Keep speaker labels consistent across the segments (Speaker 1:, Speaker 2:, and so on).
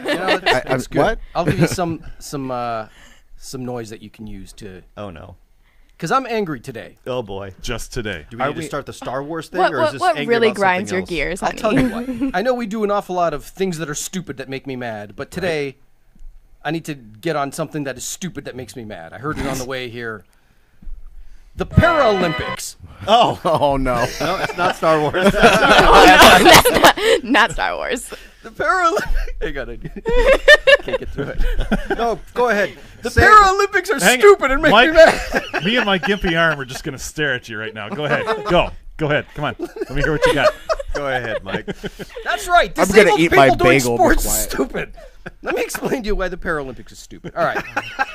Speaker 1: That's good.
Speaker 2: What?
Speaker 1: I'll give you some noise that you can use to.
Speaker 3: Oh no.
Speaker 1: Because I'm angry today.
Speaker 3: Oh boy.
Speaker 4: Just today.
Speaker 5: Do we need to start the Star Wars thing,
Speaker 6: What,
Speaker 5: or is this
Speaker 6: what
Speaker 5: angry
Speaker 6: really
Speaker 5: about
Speaker 6: grinds
Speaker 5: something
Speaker 6: your
Speaker 5: else?
Speaker 6: gears,
Speaker 1: I'll
Speaker 6: honey?
Speaker 1: tell you what. I know we do an awful lot of things that are stupid that make me mad, but today I need to get on something that is stupid that makes me mad. I heard it on the way here. The Paralympics.
Speaker 2: Oh no.
Speaker 5: No, it's not Star Wars.
Speaker 6: Not Star Wars.
Speaker 1: The Paralympics. I gotta can't get through it.
Speaker 5: No, go ahead.
Speaker 1: The Paralympics are stupid and make me mad.
Speaker 4: Me and my gimpy arm are just going to stare at you right now. Go ahead. Go ahead. Come on. Let me hear what you got.
Speaker 5: Go ahead, Mike.
Speaker 1: That's right.
Speaker 2: I'm
Speaker 1: Disabled
Speaker 2: gonna eat
Speaker 1: people
Speaker 2: my
Speaker 1: doing
Speaker 2: bagel, be
Speaker 1: sports is
Speaker 2: quiet.
Speaker 1: stupid. Let me explain to you why the Paralympics is stupid. All right.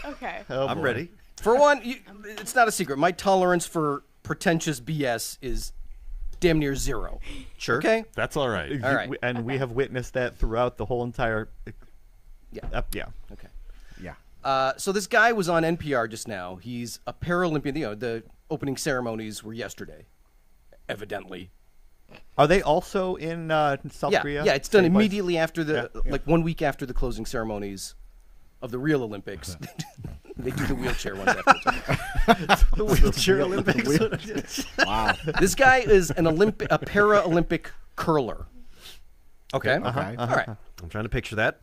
Speaker 6: Okay.
Speaker 5: I'm ready.
Speaker 1: For one, it's not a secret. My tolerance for pretentious BS is damn near zero.
Speaker 5: Sure.
Speaker 1: Okay?
Speaker 4: That's all right.
Speaker 1: All right.
Speaker 3: And we have witnessed that throughout the whole entire.
Speaker 1: Yeah.
Speaker 3: Yeah.
Speaker 1: Okay.
Speaker 2: Yeah.
Speaker 1: So this guy was on NPR just now. He's a Paralympian. You know, the opening ceremonies were yesterday, evidently.
Speaker 3: Are they also in South Korea?
Speaker 1: Yeah, it's done
Speaker 3: Same place?
Speaker 1: immediately after the, like 1 week after the closing ceremonies of the real Olympics. They do the wheelchair ones after.
Speaker 5: The wheelchair Olympics.
Speaker 2: Wow.
Speaker 1: This guy is a Paralympic curler.
Speaker 5: Okay.
Speaker 2: Okay.
Speaker 1: All right.
Speaker 5: I'm trying to picture that.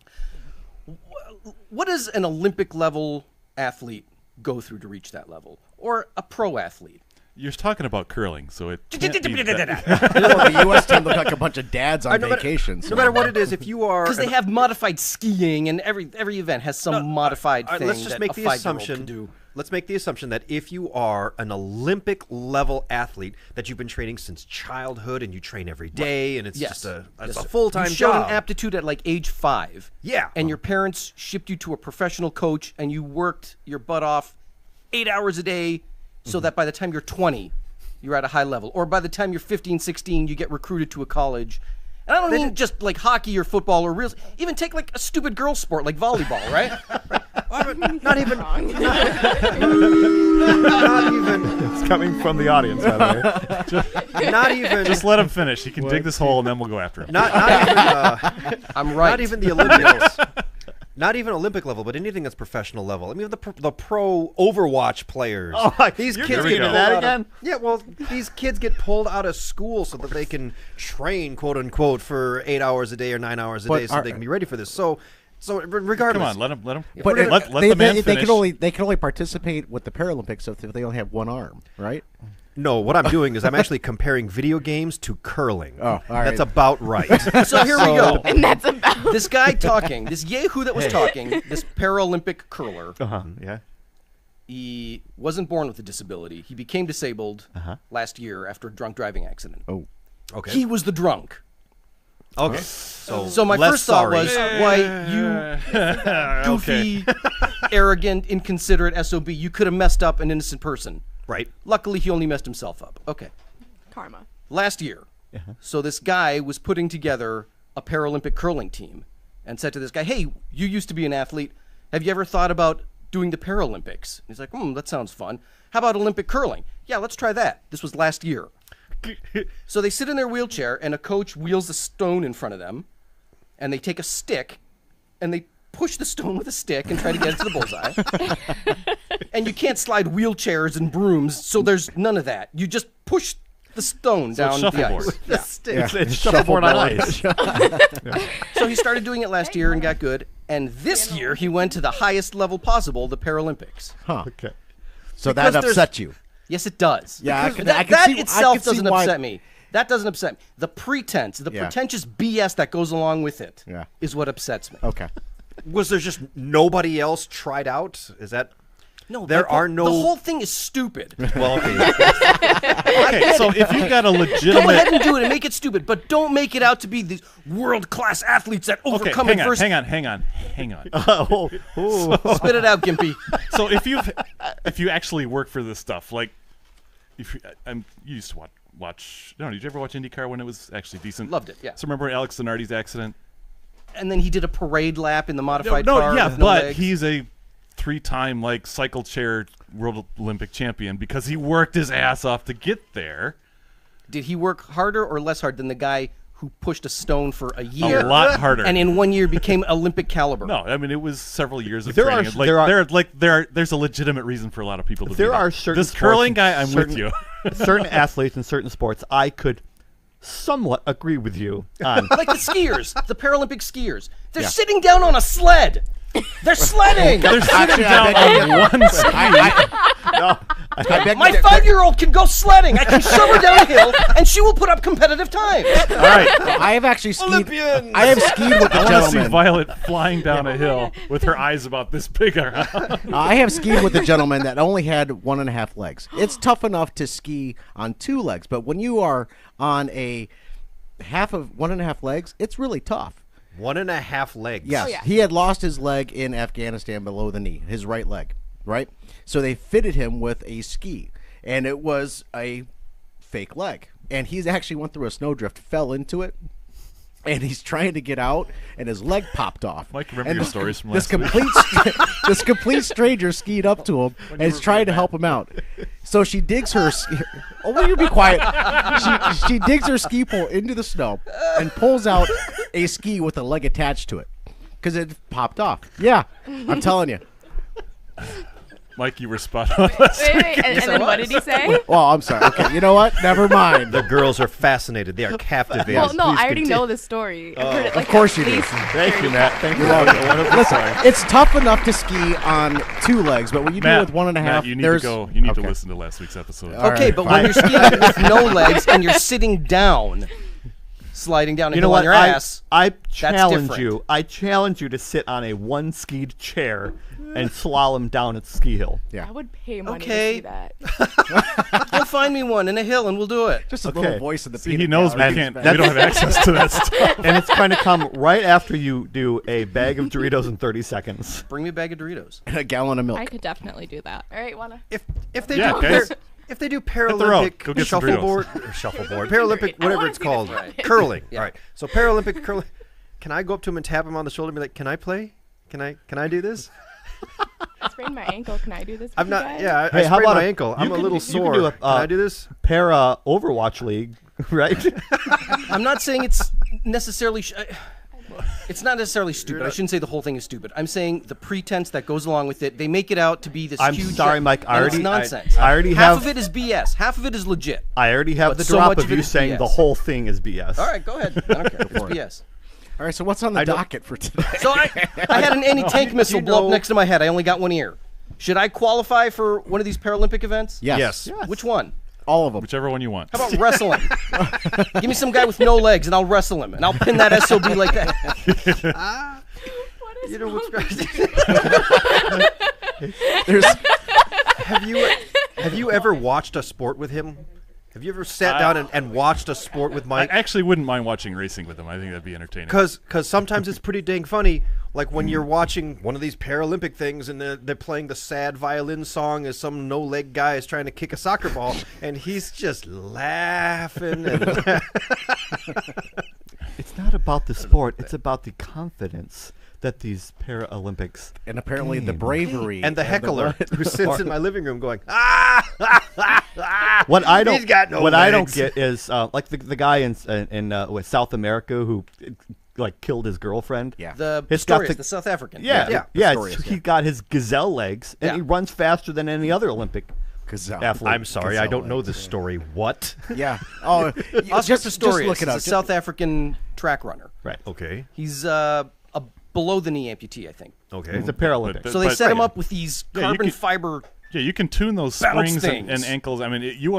Speaker 1: What does an Olympic level athlete go through to reach that level? Or a pro athlete?
Speaker 4: You're talking about curling, so it can't be that.
Speaker 2: The U.S. team look like a bunch of dads on vacation.
Speaker 5: No matter what it is, if you are,
Speaker 1: Because they have modified skiing, and every event has some modified thing
Speaker 5: let's just
Speaker 1: that
Speaker 5: make
Speaker 1: a
Speaker 5: the
Speaker 1: 5-year-old
Speaker 5: assumption.
Speaker 1: can do.
Speaker 5: Let's make the assumption that if you are an Olympic level athlete, that you've been training since childhood and you train every day, and it's just a full time
Speaker 1: You showed
Speaker 5: job.
Speaker 1: an aptitude at like age 5.
Speaker 5: Yeah.
Speaker 1: And your parents shipped you to a professional coach, and you worked your butt off 8 hours a day, so that by the time you're 20, you're at a high level. Or by the time you're 15, 16, you get recruited to a college. And I don't mean just like hockey or football or real. Even take like a stupid girl sport like volleyball, right?
Speaker 5: Not even. Not even.
Speaker 3: It's coming from the audience, by the way.
Speaker 5: Not even.
Speaker 4: Just let him finish. He can dig this hole, and then we'll go after him.
Speaker 5: Not even.
Speaker 1: I'm right.
Speaker 5: Not even the Olympics. Not even Olympic level, but anything that's professional level. I mean, the pro Overwatch players. These kids
Speaker 4: gonna
Speaker 5: get
Speaker 4: do
Speaker 5: pulled
Speaker 3: that
Speaker 5: out
Speaker 3: again?
Speaker 5: Yeah, well, these kids get pulled out of school so that they can train, quote unquote, for 8 hours a day or 9 hours a day, so they can be ready for this. So regardless,
Speaker 4: Come on, let him.
Speaker 2: But
Speaker 4: let the man finish.
Speaker 2: they can only participate with the Paralympics if they only have one arm, right?
Speaker 5: No, what I'm doing is I'm actually comparing video games to curling.
Speaker 2: Oh, all right.
Speaker 5: That's about right.
Speaker 1: So here we go.
Speaker 6: And that's about.
Speaker 1: This guy talking, this yahoo that was talking, this Paralympic curler,
Speaker 3: Yeah.
Speaker 1: he wasn't born with a disability. He became disabled last year after a drunk driving accident.
Speaker 2: Oh.
Speaker 5: Okay.
Speaker 1: He was the drunk.
Speaker 5: Okay.
Speaker 1: So my
Speaker 5: less
Speaker 1: first thought
Speaker 5: sorry.
Speaker 1: was, why you goofy, arrogant, inconsiderate SOB, you could have messed up an innocent person.
Speaker 5: Right.
Speaker 1: Luckily, he only messed himself up. Okay.
Speaker 6: Karma.
Speaker 1: Last year, so this guy was putting together a Paralympic curling team and said to this guy, hey, you used to be an athlete. Have you ever thought about doing the Paralympics? He's like, that sounds fun. How about Olympic curling? Yeah, let's try that. This was last year. So they sit in their wheelchair, and a coach wheels a stone in front of them, and they take a stick, and they push the stone with a stick and try to get it to the bullseye. And you can't slide wheelchairs and brooms, so there's none of that. You just push the stone down the
Speaker 4: shuffleboard.
Speaker 1: ice.
Speaker 5: Yeah.
Speaker 3: It's shuffleboard on ice.
Speaker 1: So he started doing it last year and got good. And this year he went to the highest level possible, the Paralympics.
Speaker 2: Huh.
Speaker 3: Okay.
Speaker 2: So
Speaker 1: Because
Speaker 2: that
Speaker 1: there's-
Speaker 2: upset you.
Speaker 1: Yes, it does.
Speaker 2: Yeah, I
Speaker 1: Because
Speaker 2: can- I can
Speaker 1: that
Speaker 2: see- I
Speaker 1: itself
Speaker 2: can see
Speaker 1: doesn't
Speaker 2: why-
Speaker 1: upset me. That doesn't upset me. The pretense, the pretentious BS that goes along with it is what upsets me.
Speaker 2: Okay.
Speaker 5: Was there just nobody else tried out? Is that?
Speaker 1: No,
Speaker 5: There are no.
Speaker 1: The whole thing is stupid.
Speaker 5: Well, okay.
Speaker 4: Okay, so if you've got a
Speaker 1: Go ahead
Speaker 4: legitimate.
Speaker 1: and do it and make it stupid, but don't make it out to be these world-class athletes that
Speaker 4: Okay,
Speaker 1: overcome
Speaker 4: hang
Speaker 1: adversity.
Speaker 4: on.
Speaker 1: Spit it out, Gimpy.
Speaker 4: So if you actually work for this stuff, like if you used to watch. No, did you ever watch IndyCar when it was actually decent?
Speaker 1: Loved it, yeah.
Speaker 4: So remember Alex Zanardi's accident?
Speaker 1: And then he did a parade lap in the modified
Speaker 4: No,
Speaker 1: car.
Speaker 4: yeah,
Speaker 1: with no
Speaker 4: but
Speaker 1: legs.
Speaker 4: he's a 3-time cycle chair world Olympic champion because he worked his ass off to get there.
Speaker 1: Did he work harder or less hard than the guy who pushed a stone for a year.
Speaker 4: A lot harder.
Speaker 1: And in 1 year became Olympic caliber.
Speaker 4: No, I mean it was several years of
Speaker 3: There
Speaker 4: training.
Speaker 3: are-
Speaker 4: There's a legitimate reason for a lot of people to do
Speaker 3: There
Speaker 4: that.
Speaker 3: are certain
Speaker 4: This
Speaker 3: sports
Speaker 4: curling
Speaker 3: and
Speaker 4: guy, I'm
Speaker 3: certain-
Speaker 4: with you.
Speaker 3: certain athletes in certain sports, I could somewhat agree with you on.
Speaker 1: Like the skiers, the Paralympic skiers. They're sitting down on a sled. They're sledding.
Speaker 4: They're sitting down on one ski.
Speaker 3: No,
Speaker 1: My 5-year-old can go sledding. I can shove her down a hill, and she will put up competitive times.
Speaker 4: All right.
Speaker 2: I have actually skied.
Speaker 5: Olympians!
Speaker 2: I have skied with the
Speaker 4: I want to see
Speaker 2: gentleman.
Speaker 4: Violet flying down a hill with her eyes about this big around.
Speaker 2: I have skied with a gentleman that only had 1.5 legs. It's tough enough to ski on 2 legs, but when you are on a half of 1.5 legs, it's really tough.
Speaker 5: 1.5 legs.
Speaker 2: Yes,
Speaker 6: Oh, yeah.
Speaker 2: he had lost his leg in Afghanistan below the knee, his right leg, right? So they fitted him with a ski, and it was a fake leg. And he's actually went through a snowdrift, fell into it, and he's trying to get out, and his leg popped off.
Speaker 4: Mike, remember
Speaker 2: And
Speaker 4: your stories from
Speaker 2: this
Speaker 4: last week.
Speaker 2: this complete stranger skied up to him and is trying to help him out. So she digs her. Oh, will you be quiet? She digs her ski pole into the snow and pulls out a ski with a leg attached to it because it popped off. Yeah, I'm telling you.
Speaker 4: Mike, you were spot on last
Speaker 6: Wait,
Speaker 4: week.
Speaker 6: wait, and then what did he say?
Speaker 2: Well, I'm sorry. Okay, you know what? Never mind.
Speaker 5: The girls are fascinated. They are captivated.
Speaker 6: Well, no,
Speaker 5: Please
Speaker 6: I already
Speaker 5: continue.
Speaker 6: know the story. I've heard it like
Speaker 2: Of course
Speaker 6: at
Speaker 2: you do.
Speaker 6: least
Speaker 3: Thank you,
Speaker 6: 30
Speaker 3: Matt. Thank you. Wonderful
Speaker 2: Listen,
Speaker 3: story.
Speaker 2: it's tough enough to ski on 2 legs, but when you do
Speaker 4: Matt,
Speaker 2: it with 1.5,
Speaker 4: Matt, you need to
Speaker 2: there's
Speaker 4: go. You need to
Speaker 2: okay.
Speaker 4: listen to last week's episode.
Speaker 2: All
Speaker 1: Okay,
Speaker 2: right,
Speaker 1: but
Speaker 2: fine.
Speaker 1: when you're skiing with no legs and you're sitting down, sliding down a
Speaker 3: You know
Speaker 1: hill
Speaker 3: what?
Speaker 1: on your ass,
Speaker 3: I challenge
Speaker 1: different.
Speaker 3: you. I challenge you to sit on a one-skied chair and slalom down a ski hill.
Speaker 2: Yeah.
Speaker 6: I would pay money
Speaker 1: Okay.
Speaker 6: to see that.
Speaker 1: go find me one in a hill and we'll do it.
Speaker 2: Just a
Speaker 3: Okay.
Speaker 2: little voice in the
Speaker 4: See,
Speaker 2: peanut
Speaker 4: he knows we
Speaker 2: gallery.
Speaker 4: can't. We don't have access to that stuff.
Speaker 3: And it's going to come right after you do a bag of Doritos in 30 seconds.
Speaker 1: Bring me a bag of Doritos.
Speaker 2: And a gallon of milk.
Speaker 7: I could definitely do that.
Speaker 6: All right, wanna?
Speaker 5: If they
Speaker 4: Yeah,
Speaker 5: do
Speaker 4: guys.
Speaker 5: if they do
Speaker 4: the road.
Speaker 5: Paralympic
Speaker 4: Go get some
Speaker 5: shuffleboard or shuffleboard, Paralympic
Speaker 6: I
Speaker 5: whatever
Speaker 6: wanna
Speaker 5: it's
Speaker 6: see this
Speaker 5: called,
Speaker 6: one.
Speaker 5: curling.
Speaker 1: Yeah.
Speaker 5: All right. So Paralympic curling. Can I go up to him and tap him on the shoulder and be like, "Can I play? Can I do this?"
Speaker 6: I sprained my ankle. Can I do this?
Speaker 5: I'm
Speaker 6: with you
Speaker 5: not.
Speaker 6: guys?
Speaker 5: Yeah, I
Speaker 3: Hey, how
Speaker 5: sprained
Speaker 3: about
Speaker 5: my
Speaker 3: a-
Speaker 5: ankle. I'm a
Speaker 3: can-
Speaker 5: little
Speaker 3: you can
Speaker 5: sore.
Speaker 3: do a,
Speaker 5: Can I do this?
Speaker 3: Para Overwatch League, right?
Speaker 1: I'm not saying it's necessarily. It's not necessarily stupid. I shouldn't say the whole thing is stupid. I'm saying the pretense that goes along with it. They make it out to be this
Speaker 3: I'm
Speaker 1: huge.
Speaker 3: sorry, Mike, I
Speaker 1: and it's
Speaker 3: already-
Speaker 1: nonsense.
Speaker 3: I already
Speaker 1: half
Speaker 3: have-
Speaker 1: of it is BS. Half of it is legit.
Speaker 3: I already have
Speaker 1: But
Speaker 3: the
Speaker 1: so
Speaker 3: drop
Speaker 1: much
Speaker 3: of
Speaker 1: of it
Speaker 3: you
Speaker 1: is
Speaker 3: saying
Speaker 1: BS.
Speaker 3: the whole thing is BS.
Speaker 1: All right, go ahead. I don't care. It's BS.
Speaker 2: All right, so what's on the docket for today?
Speaker 1: So I had an anti-tank missile blow
Speaker 5: know-
Speaker 1: up next to my head. I only got one ear. Should I qualify for one of these Paralympic events?
Speaker 2: Yes.
Speaker 5: Yes.
Speaker 1: Which one?
Speaker 2: All of them.
Speaker 4: Whichever one you want.
Speaker 1: How about wrestling? Give me some guy with no legs, and I'll wrestle him, and I'll pin that SOB like that.
Speaker 6: What is
Speaker 5: You know
Speaker 6: wrong
Speaker 5: what's
Speaker 6: with
Speaker 5: crazy?
Speaker 2: There's
Speaker 5: Have you ever watched a sport with him? Have you ever sat down and watched a sport with
Speaker 4: I
Speaker 5: Mike?
Speaker 4: actually wouldn't mind watching racing with him. I think that'd be entertaining.
Speaker 5: Because sometimes it's pretty dang funny. Like when you're watching one of these Paralympic things and they're playing the sad violin song as some no-leg guy is trying to kick a soccer ball, and he's just laughing. And
Speaker 3: It's not about the sport. It's about the confidence that these Paralympics.
Speaker 2: and apparently the bravery
Speaker 5: and the heckler
Speaker 2: what?
Speaker 5: who sits in my living room going, ah!
Speaker 3: What I don't
Speaker 5: He's got no
Speaker 3: what I don't
Speaker 5: legs.
Speaker 3: get is like the guy in with South America who like killed his girlfriend.
Speaker 2: Yeah.
Speaker 1: The
Speaker 3: It's got
Speaker 1: Pistorius,
Speaker 3: the-
Speaker 1: the South African.
Speaker 5: Yeah.
Speaker 2: Pistorius,
Speaker 3: He got his gazelle legs, and
Speaker 1: Yeah.
Speaker 3: he runs faster than any other Olympic
Speaker 2: Gazelle.
Speaker 3: athlete.
Speaker 5: I'm sorry, I don't know this story. What?
Speaker 2: Yeah. Oh,
Speaker 1: Oscar
Speaker 2: just
Speaker 1: Pistorius
Speaker 2: look it
Speaker 1: is
Speaker 2: up.
Speaker 1: a South African track runner.
Speaker 3: Right.
Speaker 5: Okay.
Speaker 1: He's a below-the-knee amputee, I think.
Speaker 5: Okay.
Speaker 3: It's a Paralympic.
Speaker 4: But-
Speaker 1: So they
Speaker 4: but-
Speaker 1: set him up with these
Speaker 4: Yeah, you
Speaker 1: carbon
Speaker 4: could-
Speaker 1: fiber.
Speaker 4: Yeah, you can tune those
Speaker 1: Bounce
Speaker 4: springs and
Speaker 1: things.
Speaker 4: ankles. I mean, you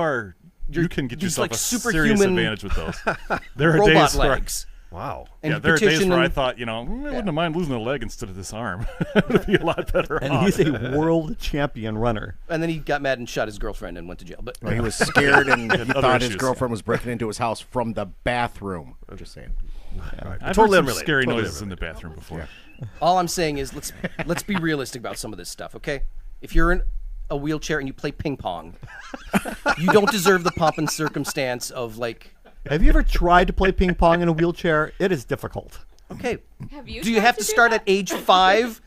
Speaker 4: can get
Speaker 1: these,
Speaker 4: yourself
Speaker 1: like,
Speaker 4: a
Speaker 1: superhuman
Speaker 4: serious advantage with those. There are
Speaker 1: robot
Speaker 4: days where,
Speaker 1: legs.
Speaker 5: Wow.
Speaker 1: And
Speaker 4: yeah,
Speaker 1: he
Speaker 4: there are days
Speaker 1: petitioned
Speaker 4: where I
Speaker 1: and-
Speaker 4: thought, I wouldn't have mind losing a leg instead of this arm. It would be a lot better
Speaker 3: and
Speaker 4: off.
Speaker 3: he's a world champion runner.
Speaker 1: And then he got mad and shot his girlfriend and went to jail. But
Speaker 2: Well, he was scared and he
Speaker 4: other
Speaker 2: thought his
Speaker 4: issues.
Speaker 2: girlfriend was breaking into his house from the bathroom. I'm just saying.
Speaker 4: I've
Speaker 5: Totally
Speaker 4: heard some
Speaker 5: unrelated.
Speaker 4: scary
Speaker 5: Totally
Speaker 4: noises in the bathroom before.
Speaker 1: all I'm saying is let's be realistic about some of this stuff, okay? If you're in a wheelchair and you play ping pong, you don't deserve the pomp and circumstance of like,
Speaker 3: Have you ever tried to play ping pong in a wheelchair? It is difficult.
Speaker 1: okay,
Speaker 7: Have you
Speaker 1: do you
Speaker 7: tried
Speaker 1: have
Speaker 7: to
Speaker 1: to
Speaker 7: do
Speaker 1: start
Speaker 7: that?
Speaker 1: at age 5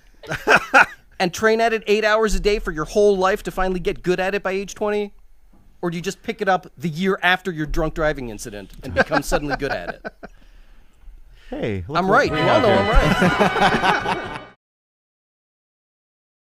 Speaker 1: and train at it 8 hours a day for your whole life to finally get good at it by age 20? Or do you just pick it up the year after your drunk driving incident and become suddenly good at it?
Speaker 3: Hey, look
Speaker 1: I'm
Speaker 3: what
Speaker 1: right.
Speaker 3: we
Speaker 1: You all
Speaker 3: have
Speaker 1: know
Speaker 3: here.
Speaker 1: I'm right.